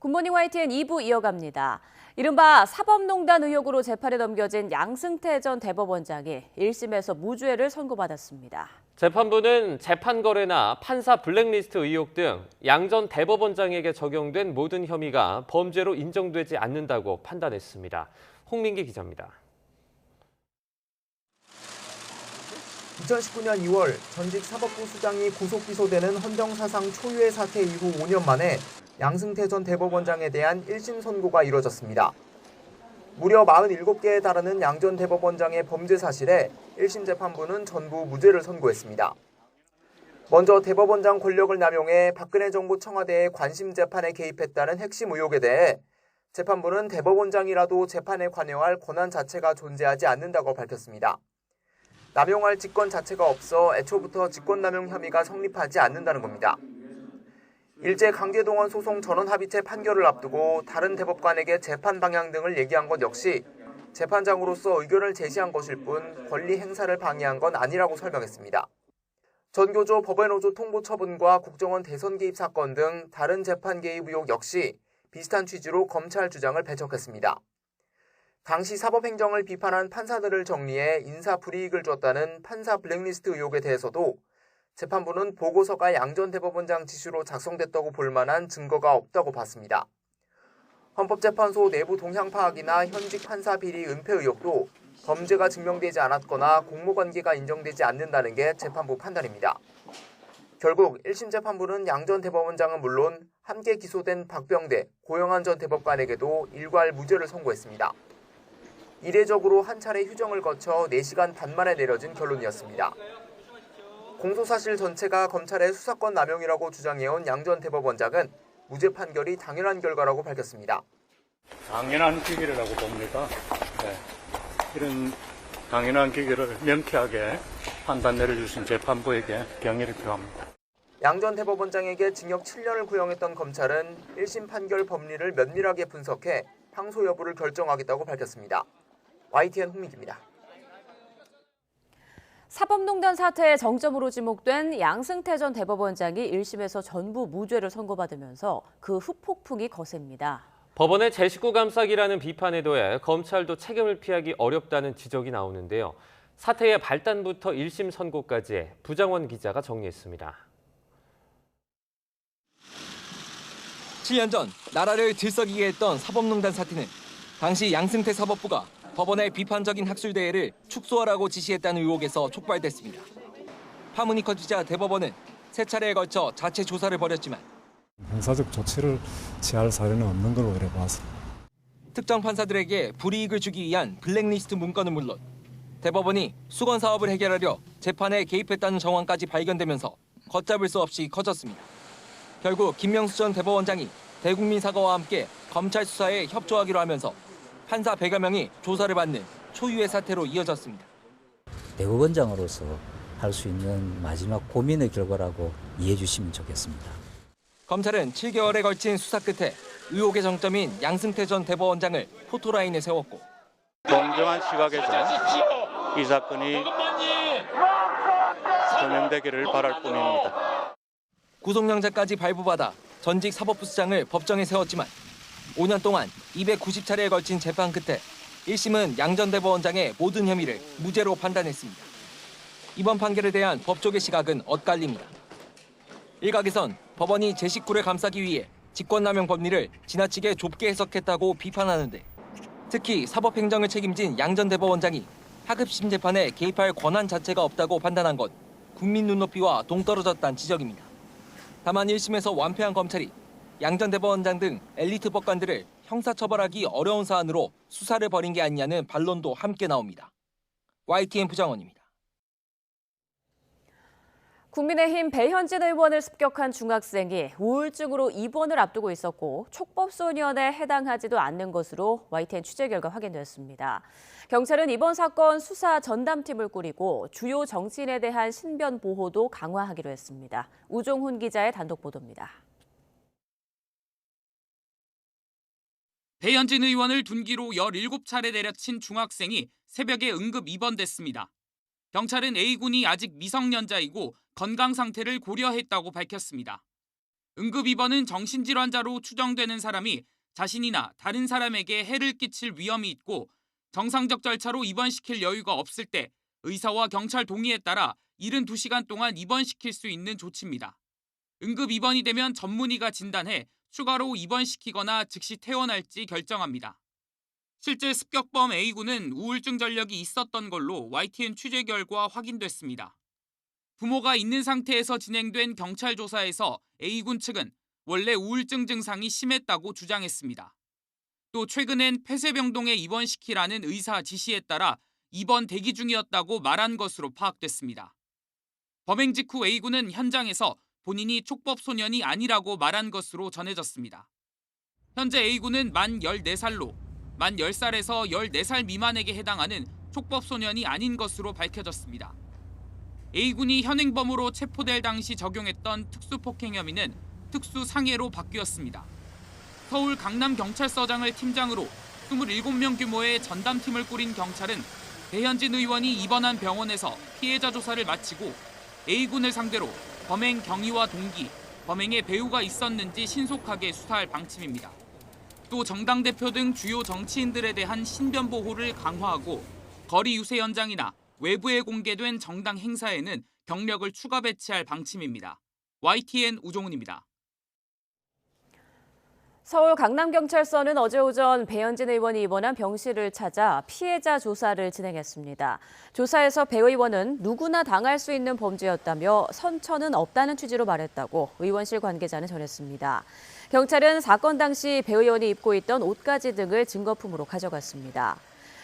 굿모닝 YTN 2부 이어갑니다. 이른바 사법농단 의혹으로 재판에 넘겨진 양승태 전 대법원장이 1심에서 무죄를 선고받았습니다. 재판부는 재판 거래나 판사 블랙리스트 의혹 등 양 전 대법원장에게 적용된 모든 혐의가 범죄로 인정되지 않는다고 판단했습니다. 홍민기 기자입니다. 2019년 2월 전직 사법부 수장이 구속 기소되는 헌정사상 초유의 사태 이후 5년 만에 양승태 전 대법원장에 대한 1심 선고가 이뤄졌습니다. 무려 47개에 달하는 양 전 대법원장의 범죄 사실에 1심 재판부는 전부 무죄를 선고했습니다. 먼저 대법원장 권력을 남용해 박근혜 정부 청와대의 관심 재판에 개입했다는 핵심 의혹에 대해 재판부는 대법원장이라도 재판에 관여할 권한 자체가 존재하지 않는다고 밝혔습니다. 남용할 직권 자체가 없어 애초부터 직권남용 혐의가 성립하지 않는다는 겁니다. 일제 강제동원 소송 전원합의체 판결을 앞두고 다른 대법관에게 재판 방향 등을 얘기한 것 역시 재판장으로서 의견을 제시한 것일 뿐 권리 행사를 방해한 건 아니라고 설명했습니다. 전교조 법외노조 통보 처분과 국정원 대선 개입 사건 등 다른 재판 개입 의혹 역시 비슷한 취지로 검찰 주장을 배척했습니다. 당시 사법행정을 비판한 판사들을 정리해 인사 불이익을 줬다는 판사 블랙리스트 의혹에 대해서도 재판부는 보고서가 양 전 대법원장 지시로 작성됐다고 볼 만한 증거가 없다고 봤습니다. 헌법재판소 내부 동향 파악이나 현직 판사 비리 은폐 의혹도 범죄가 증명되지 않았거나 공모관계가 인정되지 않는다는 게 재판부 판단입니다. 결국 1심 재판부는 양 전 대법원장은 물론 함께 기소된 박병대, 고영한 전 대법관에게도 일괄 무죄를 선고했습니다. 이례적으로 한 차례 휴정을 거쳐 4시간 반 만에 내려진 결론이었습니다. 공소사실 전체가 검찰의 수사권 남용이라고 주장해온 양 전 대법원장은 무죄 판결이 당연한 결과라고 밝혔습니다. 당연한 기결이라고 봅니다. 이런 당연한 기결을 명쾌하게 판단 내려주신 재판부에게 경의를 표합니다. 양 전 대법원장에게 징역 7년을 구형했던 검찰은 1심 판결 법리를 면밀하게 분석해 항소 여부를 결정하겠다고 밝혔습니다. YTN 홍민기입니다. 사법농단 사태의 정점으로 지목된 양승태 전 대법원장이 1심에서 전부 무죄를 선고받으면서 그 후폭풍이 거셉니다. 법원의 제 식구 감싸기라는 비판에 더해 검찰도 책임을 피하기 어렵다는 지적이 나오는데요. 사태의 발단부터 1심 선고까지 부장원 기자가 정리했습니다. 7년 전 나라를 들썩이게 했던 사법농단 사태는 당시 양승태 사법부가 법원의 비판적인 학술대회를 축소하라고 지시했다는 의혹에서 촉발됐습니다. 파문이 커지자 대법원은 세 차례에 걸쳐 자체 조사를 벌였지만 형사적 조치를 취할 사례는 없는 걸로 이래 봐서 특정 판사들에게 불이익을 주기 위한 블랙리스트 문건은 물론 대법원이 수건 사업을 해결하려 재판에 개입했다는 정황까지 발견되면서 걷잡을 수 없이 커졌습니다. 결국 김명수 전 대법원장이 대국민 사과와 함께 검찰 수사에 협조하기로 하면서 판사 100여 명이 조사를 받는 초유의 사태로 이어졌습니다. 대법원장으로서 할 수 있는 마지막 고민의 결과라고 이해해 주시면 좋겠습니다. 검찰은 7개월에 걸친 수사 끝에 의혹의 정점인 양승태 전 대법원장을 포토라인에 세웠고 공정한 시각에서 이 사건이 조명되기를 바랄 뿐입니다. 구속영장까지 발부받아 전직 사법부 수장을 법정에 세웠지만 5년 동안 290차례에 걸친 재판 끝에 1심은 양 전 대법원장의 모든 혐의를 무죄로 판단했습니다. 이번 판결에 대한 법조계 시각은 엇갈립니다. 일각에선 법원이 제 식구를 감싸기 위해 직권남용 법리를 지나치게 좁게 해석했다고 비판하는데 특히 사법행정을 책임진 양 전 대법원장이 하급심 재판에 개입할 권한 자체가 없다고 판단한 건 국민 눈높이와 동떨어졌다는 지적입니다. 다만 1심에서 완패한 검찰이 양 전 대법원장 등 엘리트 법관들을 형사처벌하기 어려운 사안으로 수사를 벌인 게 아니냐는 반론도 함께 나옵니다. YTN 부장원입니다. 국민의힘 배현진 의원을 습격한 중학생이 우울증으로 입원을 앞두고 있었고 촉법소년에 해당하지도 않는 것으로 YTN 취재 결과 확인됐습니다. 경찰은 이번 사건 수사 전담팀을 꾸리고 주요 정치인에 대한 신변 보호도 강화하기로 했습니다. 우종훈 기자의 단독 보도입니다. 배현진 의원을 둔기로 17차례 내려친 중학생이 새벽에 응급 입원됐습니다. 경찰은 A군이 아직 미성년자이고 건강 상태를 고려했다고 밝혔습니다. 응급 입원은 정신질환자로 추정되는 사람이 자신이나 다른 사람에게 해를 끼칠 위험이 있고 정상적 절차로 입원시킬 여유가 없을 때 의사와 경찰 동의에 따라 72시간 동안 입원시킬 수 있는 조치입니다. 응급 입원이 되면 전문의가 진단해 추가로 입원시키거나 즉시 퇴원할지 결정합니다. 실제 습격범 A군은 우울증 전력이 있었던 걸로 YTN 취재 결과 확인됐습니다. 부모가 있는 상태에서 진행된 경찰 조사에서 A군 측은 원래 우울증 증상이 심했다고 주장했습니다. 또 최근엔 폐쇄병동에 입원시키라는 의사 지시에 따라 입원 대기 중이었다고 말한 것으로 파악됐습니다. 범행 직후 A군은 현장에서 본인이 촉법 소년이 아니라고 말한 것으로 전해졌습니다. 현재 A군은 만 14살로 만 10살에서 14살 미만에게 해당하는 촉법 소년이 아닌 것으로 밝혀졌습니다. A군이 현행범으로 체포될 당시 적용했던 특수폭행 혐의는 특수상해로 바뀌었습니다. 서울 강남경찰서장을 팀장으로 27명 규모의 전담팀을 꾸린 경찰은 배현진 의원이 입원한 병원에서 피해자 조사를 마치고 A군을 상대로 범행 경위와 동기, 범행에 배후가 있었는지 신속하게 수사할 방침입니다. 또 정당 대표 등 주요 정치인들에 대한 신변 보호를 강화하고 거리 유세 현장이나 외부에 공개된 정당 행사에는 경력을 추가 배치할 방침입니다. YTN 우종훈입니다. 서울 강남경찰서는 어제 오전 배현진 의원이 입원한 병실을 찾아 피해자 조사를 진행했습니다. 조사에서 배 의원은 누구나 당할 수 있는 범죄였다며 선처는 없다는 취지로 말했다고 의원실 관계자는 전했습니다. 경찰은 사건 당시 배 의원이 입고 있던 옷가지 등을 증거품으로 가져갔습니다.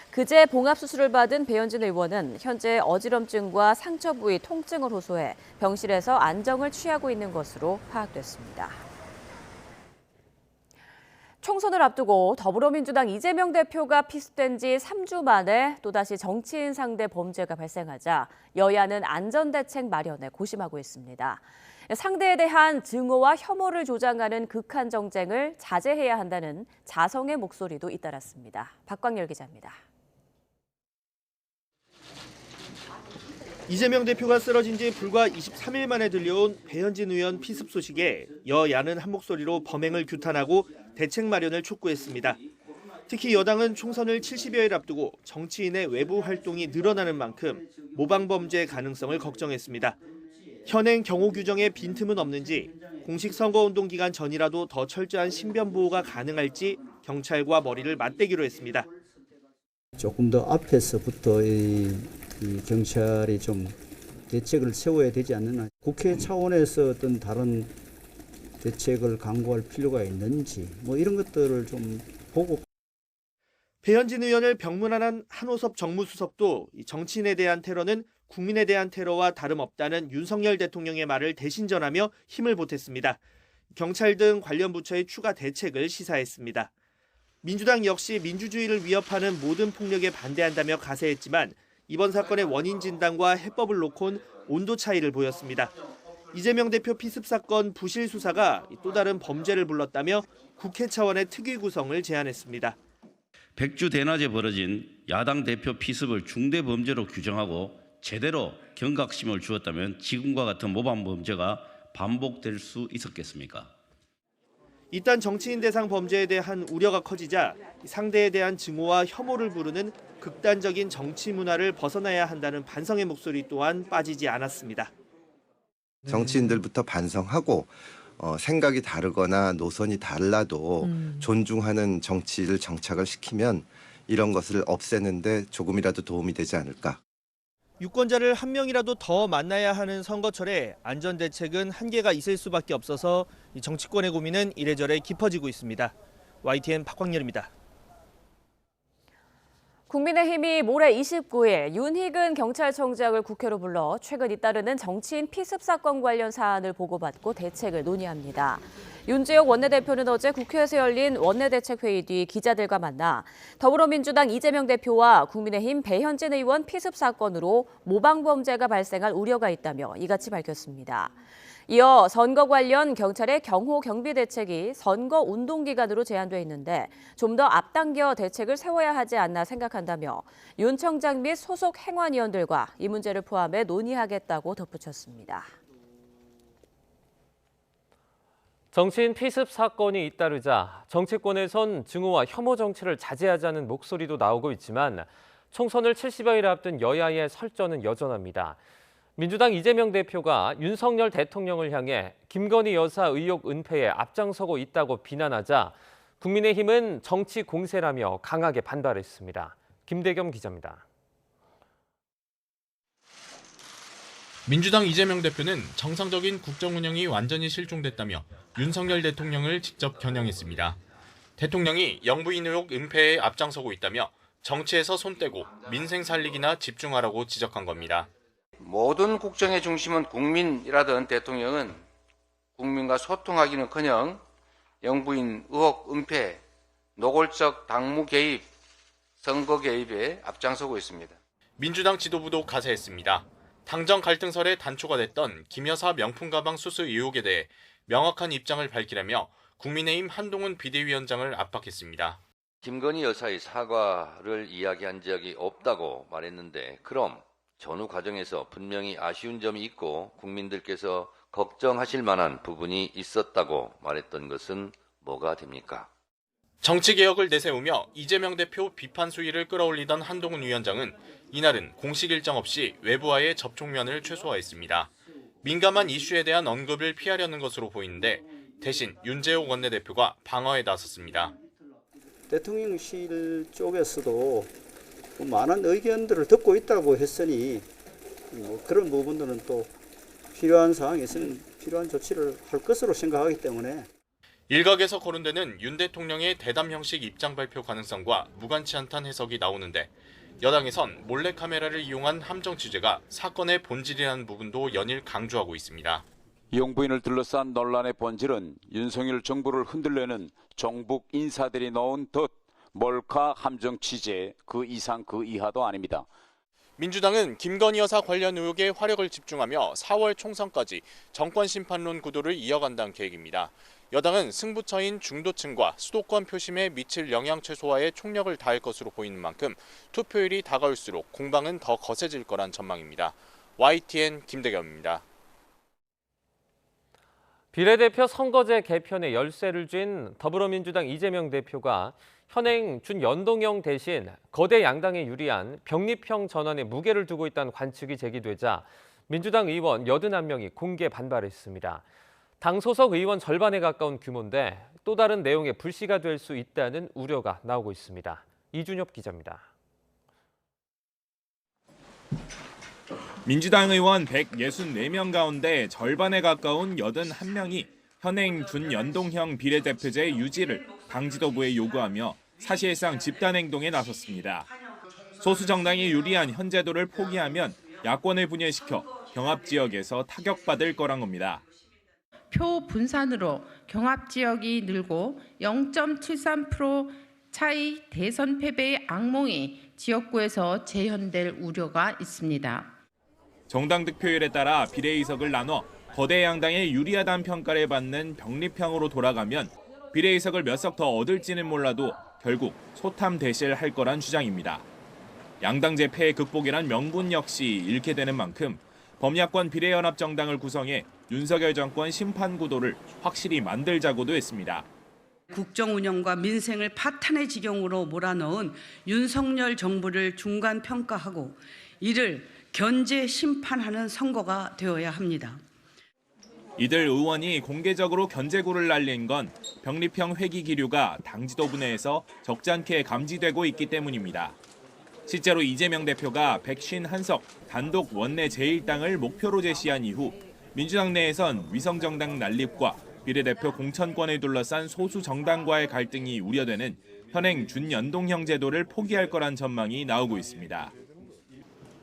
그제 봉합수술을 받은 배현진 의원은 현재 어지럼증과 상처 부위 통증을 호소해 병실에서 안정을 취하고 있는 것으로 파악됐습니다. 총선을 앞두고 더불어민주당 이재명 대표가 피습된 지 3주 만에 또다시 정치인 상대 범죄가 발생하자 여야는 안전대책 마련에 고심하고 있습니다. 상대에 대한 증오와 혐오를 조장하는 극한 정쟁을 자제해야 한다는 자성의 목소리도 잇따랐습니다. 박광열 기자입니다. 이재명 대표가 쓰러진 지 불과 23일 만에 들려온 배현진 의원 피습 소식에 여야는 한 목소리로 범행을 규탄하고 대책 마련을 촉구했습니다. 특히 여당은 총선을 70여일 앞두고 정치인의 외부 활동이 늘어나는 만큼 모방 범죄 가능성을 걱정했습니다. 현행 경호 규정에 빈틈은 없는지 공식 선거운동 기간 전이라도 더 철저한 신변 보호가 가능할지 경찰과 머리를 맞대기로 했습니다. 조금 더 앞에서부터 이 경찰이 좀 대책을 세워야 되지 않느냐. 국회 차원에서 어떤 다른 대책을 강구할 필요가 있는지 이런 것들을 좀 보고. 배현진 의원을 병문안한 한호섭 정무수석도 정치인에 대한 테러는 국민에 대한 테러와 다름없다는 윤석열 대통령의 말을 대신 전하며 힘을 보탰습니다. 경찰 등 관련 부처의 추가 대책을 시사했습니다. 민주당 역시 민주주의를 위협하는 모든 폭력에 반대한다며 가세했지만 이번 사건의 원인 진단과 해법을 놓곤 온도 차이를 보였습니다. 이재명 대표 피습 사건 부실 수사가 또 다른 범죄를 불렀다며 국회 차원의 특위 구성을 제안했습니다. 백주 대낮에 벌어진 야당 대표 피습을 중대 범죄로 규정하고 제대로 경각심을 주었다면 지금과 같은 모방 범죄가 반복될 수 있었겠습니까? 이딴 정치인 대상 범죄에 대한 우려가 커지자 상대에 대한 증오와 혐오를 부르는 극단적인 정치 문화를 벗어나야 한다는 반성의 목소리 또한 빠지지 않았습니다. 정치인들부터 반성하고 생각이 다르거나 노선이 달라도 존중하는 정치를 정착을 시키면 이런 것을 없애는데 조금이라도 도움이 되지 않을까. 유권자를 한 명이라도 더 만나야 하는 선거철에 안전대책은 한계가 있을 수밖에 없어서 정치권의 고민은 이래저래 깊어지고 있습니다. YTN 박광열입니다. 국민의힘이 모레 29일 윤희근 경찰청장을 국회로 불러 최근 잇따르는 정치인 피습 사건 관련 사안을 보고받고 대책을 논의합니다. 윤재옥 원내대표는 어제 국회에서 열린 원내대책회의 뒤 기자들과 만나 더불어민주당 이재명 대표와 국민의힘 배현진 의원 피습 사건으로 모방범죄가 발생할 우려가 있다며 이같이 밝혔습니다. 이어 선거 관련 경찰의 경호 경비 대책이 선거 운동 기간으로 제한돼 있는데 좀 더 앞당겨 대책을 세워야 하지 않나 생각한다며 윤 청장 및 소속 행안위원들과 이 문제를 포함해 논의하겠다고 덧붙였습니다. 정치인 피습 사건이 잇따르자 정치권에선 증오와 혐오 정치를 자제하자는 목소리도 나오고 있지만 총선을 70여일 앞둔 여야의 설전은 여전합니다. 민주당 이재명 대표가 윤석열 대통령을 향해 김건희 여사 의혹 은폐에 앞장서고 있다고 비난하자 국민의힘은 정치 공세라며 강하게 반발했습니다. 김대겸 기자입니다. 민주당 이재명 대표는 정상적인 국정 운영이 완전히 실종됐다며 윤석열 대통령을 직접 겨냥했습니다. 대통령이 영부인 의혹 은폐에 앞장서고 있다며 정치에서 손 떼고 민생 살리기나 집중하라고 지적한 겁니다. 모든 국정의 중심은 국민이라던 대통령은 국민과 소통하기는커녕 영부인 의혹 은폐, 노골적 당무 개입, 선거 개입에 앞장서고 있습니다. 민주당 지도부도 가세했습니다. 당정 갈등설에 단초가 됐던 김 여사 명품 가방 수수 의혹에 대해 명확한 입장을 밝히라며 국민의힘 한동훈 비대위원장을 압박했습니다. 김건희 여사의 사과를 이야기한 적이 없다고 말했는데 그럼 전후 과정에서 분명히 아쉬운 점이 있고 국민들께서 걱정하실 만한 부분이 있었다고 말했던 것은 뭐가 됩니까? 정치개혁을 내세우며 이재명 대표 비판 수위를 끌어올리던 한동훈 위원장은 이날은 공식 일정 없이 외부와의 접촉면을 최소화했습니다. 민감한 이슈에 대한 언급을 피하려는 것으로 보이는데 대신 윤재옥 원내대표가 방어에 나섰습니다. 대통령실 쪽에서도 많은 의견들을 듣고 있다고 했으니 그런 부분들은 또 필요한 상황에서는 필요한 조치를 할 것으로 생각하기 때문에 일각에서 거론되는 윤 대통령의 대담 형식 입장 발표 가능성과 무관치 않다는 해석이 나오는데 여당에선 몰래카메라를 이용한 함정 취재가 사건의 본질이라는 부분도 연일 강조하고 있습니다. 영부인을 둘러싼 논란의 본질은 윤석열 정부를 흔들려는 정북 인사들이 넣은 덫, 몰카 함정 취재 그 이상 그 이하도 아닙니다. 민주당은 김건희 여사 관련 의혹에 화력을 집중하며 4월 총선까지 정권 심판론 구도를 이어간다는 계획입니다. 여당은 승부처인 중도층과 수도권 표심에 미칠 영향 최소화에 총력을 다할 것으로 보이는 만큼 투표일이 다가올수록 공방은 더 거세질 거란 전망입니다. YTN 김대겸입니다. 비례대표 선거제 개편에 열쇠를 쥔 더불어민주당 이재명 대표가 현행 준연동형 대신 거대 양당에 유리한 병립형 전환에 무게를 두고 있다는 관측이 제기되자 민주당 의원 81명이 공개 반발했습니다. 당 소속 의원 절반에 가까운 규모인데 또 다른 내용의 불씨가 될 수 있다는 우려가 나오고 있습니다. 이준엽 기자입니다. 민주당 의원 164명 가운데 절반에 가까운 81명이 현행 준연동형 비례대표제 유지를 당 지도부에 요구하며 사실상 집단행동에 나섰습니다. 소수 정당이 유리한 현 제도를 포기하면 야권을 분열시켜 경합 지역에서 타격받을 거란 겁니다. 표 분산으로 경합 지역이 늘고 0.73% 차이 대선 패배의 악몽이 지역구에서 재현될 우려가 있습니다. 정당 득표율에 따라 비례의석을 나눠 거대 양당에 유리하다는 평가를 받는 병립형으로 돌아가면 비례의석을 몇 석 더 얻을지는 몰라도 결국 소탐대실할 거란 주장입니다. 양당제 패의 극복이란 명분 역시 잃게 되는 만큼 범야권 비례연합정당을 구성해 윤석열 정권 심판 구도를 확실히 만들자고도 했습니다. 국정 운영과 민생을 파탄의 지경으로 몰아넣은 윤석열 정부를 중간 평가하고 이를 견제 심판하는 선거가 되어야 합니다. 이들 의원이 공개적으로 견제구를 날린 건 병립형 회기 기류가 당 지도부 내에서 적잖게 감지되고 있기 때문입니다. 실제로 이재명 대표가 151석 단독 원내 제1당을 목표로 제시한 이후 민주당 내에선 위성정당 난립과 비례대표 공천권을 둘러싼 소수 정당과의 갈등이 우려되는 현행 준연동형 제도를 포기할 거란 전망이 나오고 있습니다.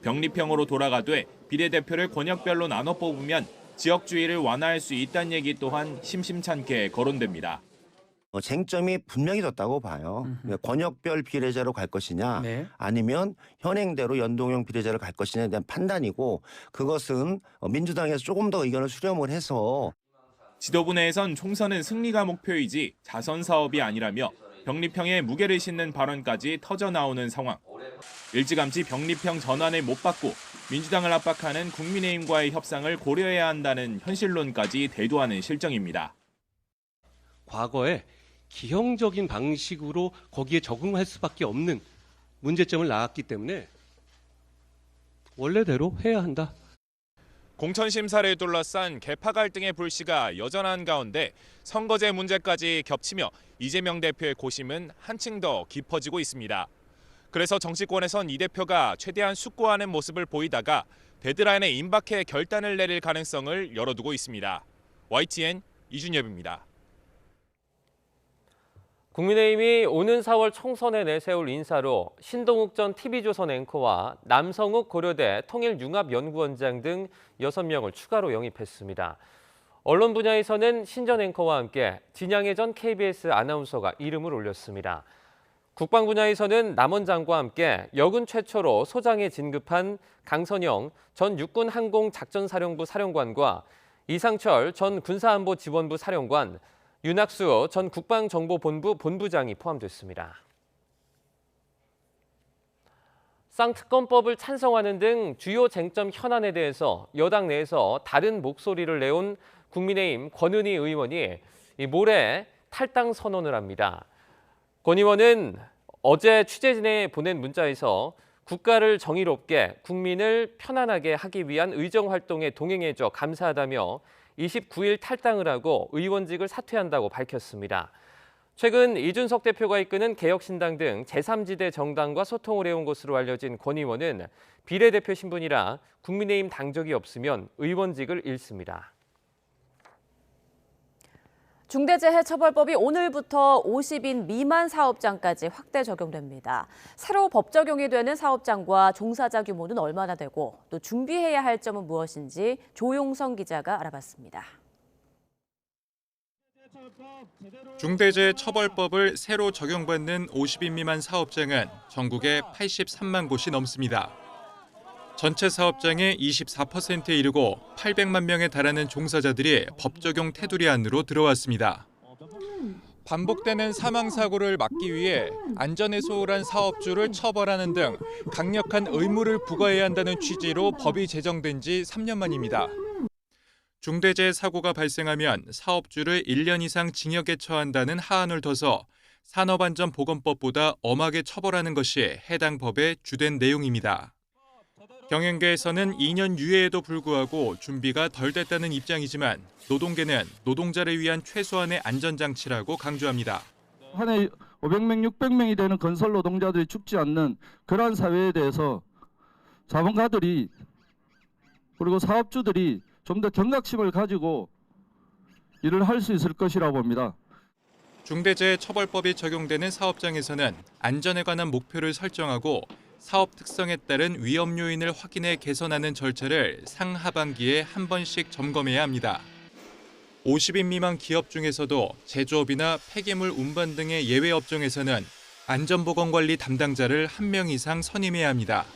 병립형으로 돌아가되 비례대표를 권역별로 나눠 뽑으면 지역주의를 완화할 수 있다는 얘기 또한 심심찮게 거론됩니다. 쟁점이 분명히 졌다고 봐요. 권역별 비례제로 갈 것이냐 아니면 현행대로 연동형 비례제로 갈 것이냐에 대한 판단이고 그것은 민주당에서 조금 더 의견을 수렴을 해서 지도부 내에선 총선은 승리가 목표이지 자선 사업이 아니라며 병립형에 무게를 싣는 발언까지 터져나오는 상황. 일찌감치 병립형 전환을 못 받고 민주당을 압박하는 국민의힘과의 협상을 고려해야 한다는 현실론까지 대두하는 실정입니다. 과거에 기형적인 방식으로 거기에 적응할 수밖에 없는 문제점을 낳았기 때문에 원래대로 해야 한다. 공천 심사를 둘러싼 계파 갈등의 불씨가 여전한 가운데 선거제 문제까지 겹치며 이재명 대표의 고심은 한층 더 깊어지고 있습니다. 그래서 정치권에선 이 대표가 최대한 숙고하는 모습을 보이다가 데드라인에 임박해 결단을 내릴 가능성을 열어두고 있습니다. YTN 이준엽입니다. 국민의힘이 오는 4월 총선에 내세울 인사로 신동욱 전 TV조선 앵커와 남성욱 고려대 통일융합연구원장 등 6명을 추가로 영입했습니다. 언론 분야에서는 신 전 앵커와 함께 진양혜 전 KBS 아나운서가 이름을 올렸습니다. 국방 분야에서는 남 원장과 함께 여군 최초로 소장에 진급한 강선영 전 육군 항공작전사령부 사령관과 이상철 전 군사안보지원부 사령관, 윤학수 전 국방정보본부 본부장이 포함됐습니다. 쌍특검법을 찬성하는 등 주요 쟁점 현안에 대해서 여당 내에서 다른 목소리를 내온 국민의힘 권은희 의원이 모레 탈당 선언을 합니다. 권 의원은 어제 취재진에 보낸 문자에서 국가를 정의롭게 국민을 편안하게 하기 위한 의정활동에 동행해줘 감사하다며 29일 탈당을 하고 의원직을 사퇴한다고 밝혔습니다. 최근 이준석 대표가 이끄는 개혁신당 등 제3지대 정당과 소통을 해온 것으로 알려진 권 의원은 비례대표 신분이라 국민의힘 당적이 없으면 의원직을 잃습니다. 중대재해처벌법이 오늘부터 50인 미만 사업장까지 확대 적용됩니다. 새로 법 적용이 되는 사업장과 종사자 규모는 얼마나 되고 또 준비해야 할 점은 무엇인지 조용성 기자가 알아봤습니다. 중대재해처벌법을 새로 적용받는 50인 미만 사업장은 전국에 83만 곳이 넘습니다. 전체 사업장의 24%에 이르고 800만 명에 달하는 종사자들이 법 적용 테두리 안으로 들어왔습니다. 반복되는 사망 사고를 막기 위해 안전에 소홀한 사업주를 처벌하는 등 강력한 의무를 부과해야 한다는 취지로 법이 제정된 지 3년 만입니다. 중대재해 사고가 발생하면 사업주를 1년 이상 징역에 처한다는 하한을 둬서 산업안전보건법보다 엄하게 처벌하는 것이 해당 법의 주된 내용입니다. 경영계에서는 2년 유예에도 불구하고 준비가 덜 됐다는 입장이지만 노동계는 노동자를 위한 최소한의 안전장치라고 강조합니다. 한 해 500명, 600명이 되는 건설 노동자들이 죽지 않는 그러한 사회에 대해서 자본가들이 그리고 사업주들이 좀 더 경각심을 가지고 일을 할 수 있을 것이라고 봅니다. 중대재해처벌법이 적용되는 사업장에서는 안전에 관한 목표를 설정하고 사업 특성에 따른 위험 요인을 확인해 개선하는 절차를 상하반기에 한 번씩 점검해야 합니다. 50인 미만 기업 중에서도 제조업이나 폐기물 운반 등의 예외 업종에서는 안전보건관리 담당자를 1명 이상 선임해야 합니다.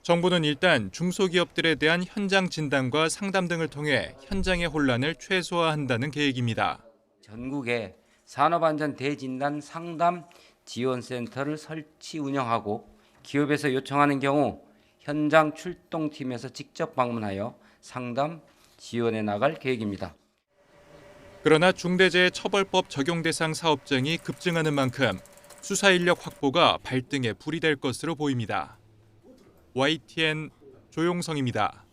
정부는 일단 중소기업들에 대한 현장 진단과 상담 등을 통해 현장의 혼란을 최소화한다는 계획입니다. 전국에 산업안전 대진단 상담 지원센터를 설치 운영하고 기업에서 요청하는 경우 현장 출동팀에서 직접 방문하여 상담 지원해 나갈 계획입니다. 그러나 중대재해처벌법 적용 대상 사업장이 급증하는 만큼 수사 인력 확보가 발등에 불이 될 것으로 보입니다. YTN 조용성입니다.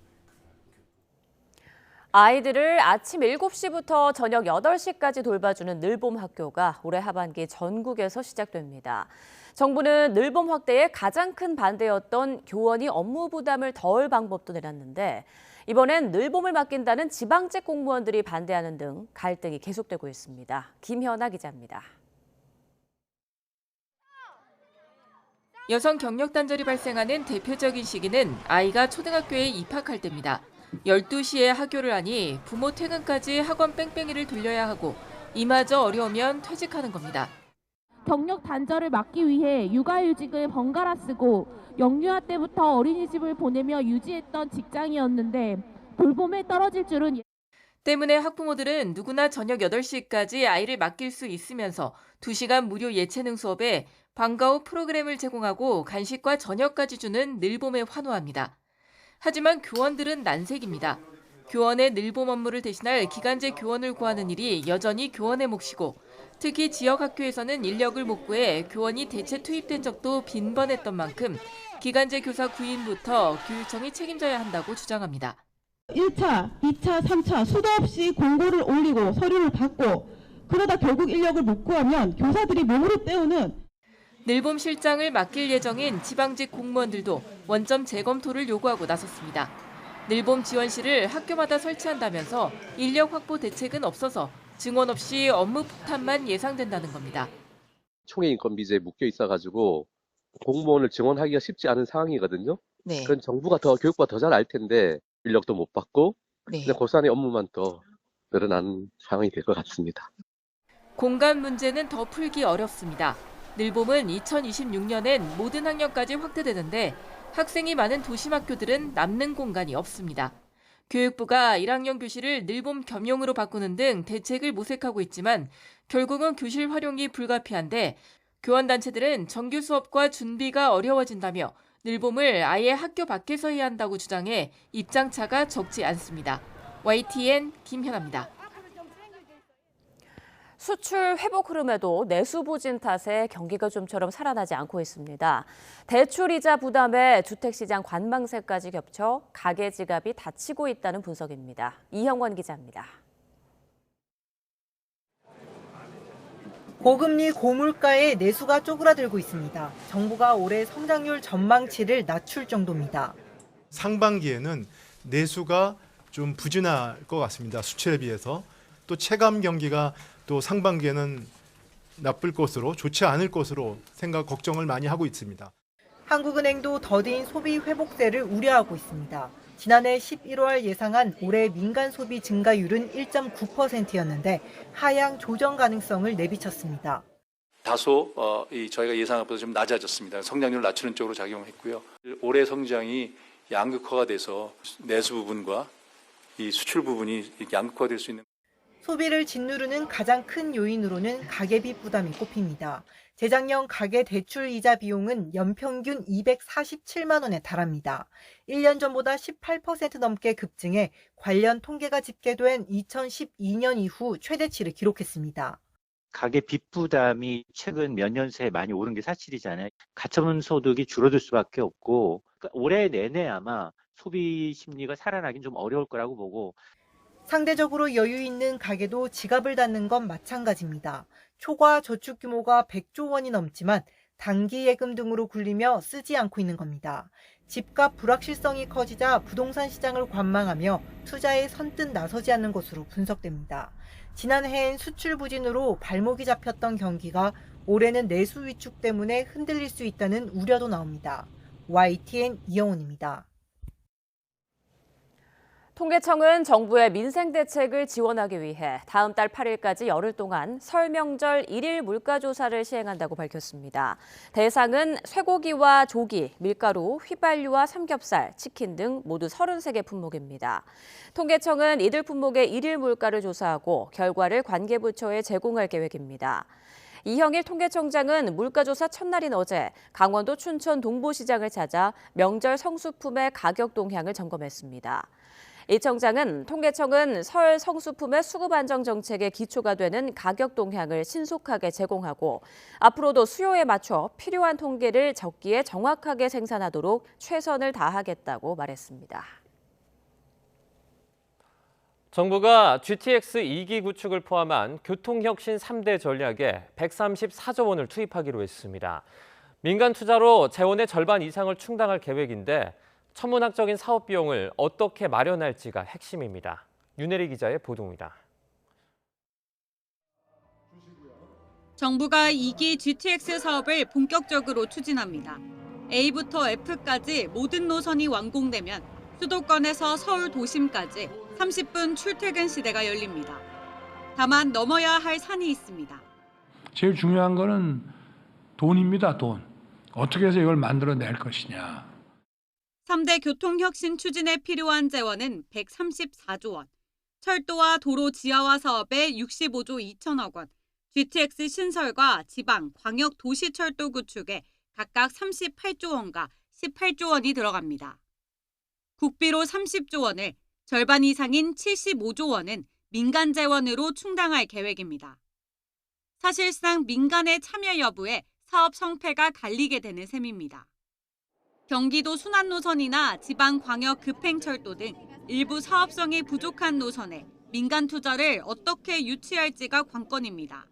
아이들을 아침 7시부터 저녁 8시까지 돌봐주는 늘봄 학교가 올해 하반기 전국에서 시작됩니다. 정부는 늘봄 확대에 가장 큰 반대였던 교원이 업무 부담을 덜 방법도 내놨는데 이번엔 늘봄을 맡긴다는 지방직 공무원들이 반대하는 등 갈등이 계속되고 있습니다. 김현아 기자입니다. 여성 경력 단절이 발생하는 대표적인 시기는 아이가 초등학교에 입학할 때입니다. 12시에 학교를 하니 부모 퇴근까지 학원 뺑뺑이를 돌려야 하고 이마저 어려우면 퇴직하는 겁니다. 경력 단절을 막기 위해 육아휴직을 번갈아 쓰고 영유아 때부터 어린이집을 보내며 유지했던 직장이었는데 돌봄에 떨어질 줄은. 때문에 학부모들은 누구나 저녁 8시까지 아이를 맡길 수 있으면서 2시간 무료 예체능 수업에 방과 후 프로그램을 제공하고 간식과 저녁까지 주는 늘봄에 환호합니다. 하지만 교원들은 난색입니다. 교원의 늘봄 업무를 대신할 기간제 교원을 구하는 일이 여전히 교원의 몫이고 특히 지역 학교에서는 인력을 못 구해 교원이 대체 투입된 적도 빈번했던 만큼 기간제 교사 구인부터 교육청이 책임져야 한다고 주장합니다. 1차, 2차, 3차 수도 없이 공고를 올리고 서류를 받고 그러다 결국 인력을 못 구하면 교사들이 몸으로 때우는 늘봄 실장을 맡길 예정인 지방직 공무원들도 원점 재검토를 요구하고 나섰습니다. 늘봄 지원실을 학교마다 설치한다면서 인력 확보 대책은 없어서 증언 없이 업무 폭탄만 예상된다는 겁니다. 총회 인권 비제에 묶여 있어가지고 공무원을 증언하기가 쉽지 않은 상황이거든요. 네. 그건 정부가 교육부가 더 잘 알 텐데 인력도 못 받고 네. 고스란히 업무만 더 늘어나는 상황이 될 것 같습니다. 공간 문제는 더 풀기 어렵습니다. 늘봄은 2026년엔 모든 학년까지 확대되는데 학생이 많은 도심학교들은 남는 공간이 없습니다. 교육부가 1학년 교실을 늘봄 겸용으로 바꾸는 등 대책을 모색하고 있지만 결국은 교실 활용이 불가피한데 교원단체들은 정규 수업과 준비가 어려워진다며 늘봄을 아예 학교 밖에서 해야 한다고 주장해 입장차가 적지 않습니다. YTN 김현아입니다. 수출 회복 흐름에도 내수 부진 탓에 경기가 좀처럼 살아나지 않고 있습니다. 대출이자 부담에 주택시장 관망세까지 겹쳐 가계 지갑이 닫히고 있다는 분석입니다. 이형원 기자입니다. 고금리 고물가에 내수가 쪼그라들고 있습니다. 정부가 올해 성장률 전망치를 낮출 정도입니다. 상반기에는 내수가 좀 부진할 것 같습니다. 수출에 비해서. 또 체감 경기가 또 상반기에는 나쁠 것으로, 좋지 않을 것으로 걱정을 많이 하고 있습니다. 한국은행도 더딘 소비 회복세를 우려하고 있습니다. 지난해 11월 예상한 올해 민간 소비 증가율은 1.9%였는데 하향 조정 가능성을 내비쳤습니다. 다소 저희가 예상한 것보다 좀 낮아졌습니다. 성장률을 낮추는 쪽으로 작용했고요. 올해 성장이 양극화가 돼서 내수 부분과 이 수출 부분이 양극화될 수 있는. 소비를 짓누르는 가장 큰 요인으로는 가계비 부담이 꼽힙니다. 재작년 가계 대출 이자 비용은 연평균 247만 원에 달합니다. 1년 전보다 18% 넘게 급증해 관련 통계가 집계된 2012년 이후 최대치를 기록했습니다. 가계 빚 부담이 최근 몇 년 새에 많이 오른 게 사실이잖아요. 가처분 소득이 줄어들 수밖에 없고 올해 내내 아마 소비 심리가 살아나긴 좀 어려울 거라고 보고 상대적으로 여유 있는 가계도 지갑을 닫는 건 마찬가지입니다. 초과 저축 규모가 100조 원이 넘지만 단기 예금 등으로 굴리며 쓰지 않고 있는 겁니다. 집값 불확실성이 커지자 부동산 시장을 관망하며 투자에 선뜻 나서지 않는 것으로 분석됩니다. 지난해엔 수출 부진으로 발목이 잡혔던 경기가 올해는 내수 위축 때문에 흔들릴 수 있다는 우려도 나옵니다. YTN 이영훈입니다. 통계청은 정부의 민생 대책을 지원하기 위해 다음 달 8일까지 열흘 동안 설 명절 1일 물가조사를 시행한다고 밝혔습니다. 대상은 쇠고기와 조기, 밀가루, 휘발유와 삼겹살, 치킨 등 모두 33개 품목입니다. 통계청은 이들 품목의 1일 물가를 조사하고 결과를 관계부처에 제공할 계획입니다. 이형일 통계청장은 물가조사 첫날인 어제 강원도 춘천 동부시장을 찾아 명절 성수품의 가격 동향을 점검했습니다. 이 청장은 통계청은 설 성수품의 수급 안정 정책의 기초가 되는 가격 동향을 신속하게 제공하고 앞으로도 수요에 맞춰 필요한 통계를 적기에 정확하게 생산하도록 최선을 다하겠다고 말했습니다. 정부가 GTX 2기 구축을 포함한 교통혁신 3대 전략에 134조 원을 투입하기로 했습니다. 민간 투자로 재원의 절반 이상을 충당할 계획인데 천문학적인 사업 비용을 어떻게 마련할지가 핵심입니다. 윤혜리 기자의 보도입니다. 정부가 2기 GTX 사업을 본격적으로 추진합니다. A부터 F까지 모든 노선이 완공되면 수도권에서 서울 도심까지 30분 출퇴근 시대가 열립니다. 다만 넘어야 할 산이 있습니다. 제일 중요한 거는 돈입니다, 돈. 어떻게 해서 이걸 만들어낼 것이냐. 3대 교통혁신 추진에 필요한 재원은 134조 원, 철도와 도로 지하화 사업에 65조 2천억 원, GTX 신설과 지방, 광역 도시철도 구축에 각각 38조 원과 18조 원이 들어갑니다. 국비로 30조 원을, 절반 이상인 75조 원은 민간 재원으로 충당할 계획입니다. 사실상 민간의 참여 여부에 사업 성패가 갈리게 되는 셈입니다. 경기도 순환노선이나 지방광역급행철도 등 일부 사업성이 부족한 노선에 민간 투자를 어떻게 유치할지가 관건입니다.